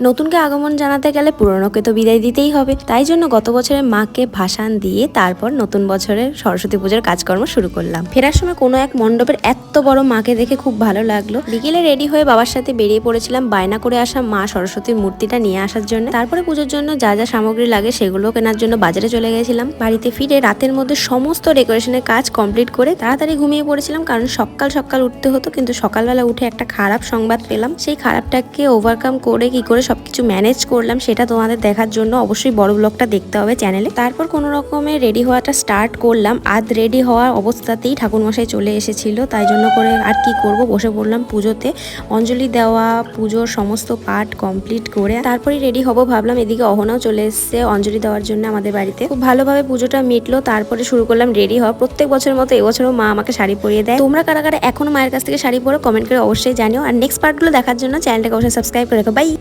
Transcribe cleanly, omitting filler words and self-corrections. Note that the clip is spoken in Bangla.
নতুনকে আগমন জানাতে গেলে পুরনোকে তো বিদায় দিতেই হবে, তাই জন্য গত বছরের মাকে ভাসান দিয়ে তারপর নতুন বছরের সরস্বতী পুজোর কাজকর্ম শুরু করলাম। ফেরার সময় কোনো এক মণ্ডপের এত বড় মাকে দেখে খুব ভালো লাগলো। বিকেলে রেডি হয়ে বাবার সাথে বেরিয়ে পড়েছিলাম বায়না করে আসা মা সরস্বতীর মূর্তিটা নিয়ে আসার জন্য। তারপরে পুজোর জন্য যা যা সামগ্রী লাগে সেগুলো কেনার জন্য বাজারে চলে গেছিলাম। বাড়িতে ফিরে রাতের মধ্যে সমস্ত ডেকোরেশনের কাজ কমপ্লিট করে তাড়াতাড়ি ঘুমিয়ে পড়েছিলাম, কারণ সকাল সকাল উঠতে হতো। কিন্তু সকালবেলা উঠে একটা খারাপ সংবাদ পেলাম। সেই খারাপটাকে ওভারকাম করে কি করে সবকিছু ম্যানেজ করলাম সেটা তোমাদের দেখার জন্য অবশ্যই বড় ব্লগটা দেখতে হবে চ্যানেলে। তারপর কোনো রকমের রেডি হওয়াটা স্টার্ট করলাম। রেডি হওয়ার অবস্থাতেই ঠাকুরমশাই চলে এসেছিল, তাই জন্য করে আর কি করব, বসে পড়লাম পুজোতে। অঞ্জলি দেওয়া, পুজোর সমস্ত পার্ট কমপ্লিট করে তারপরে রেডি হব ভাবলাম। এদিকে অহনাও চলে এসেছে অঞ্জলি দেওয়ার জন্য আমাদের বাড়িতে। খুব ভালোভাবে পুজোটা মিটলো। তারপরে শুরু করলাম রেডি হওয়া। প্রত্যেক বছরের মতো এবছরও মা আমাকে শাড়ি পরিয়ে দেয়। তোমরা কারা কারা এখনো মায়ের কাছ থেকে শাড়ি পরো কমেন্ট করে অবশ্যই জানিও। আর নেক্সট পার্টগুলো দেখার জন্য চ্যানেলটাকে অবশ্যই সাবস্ক্রাইব করে রাখো। বাই।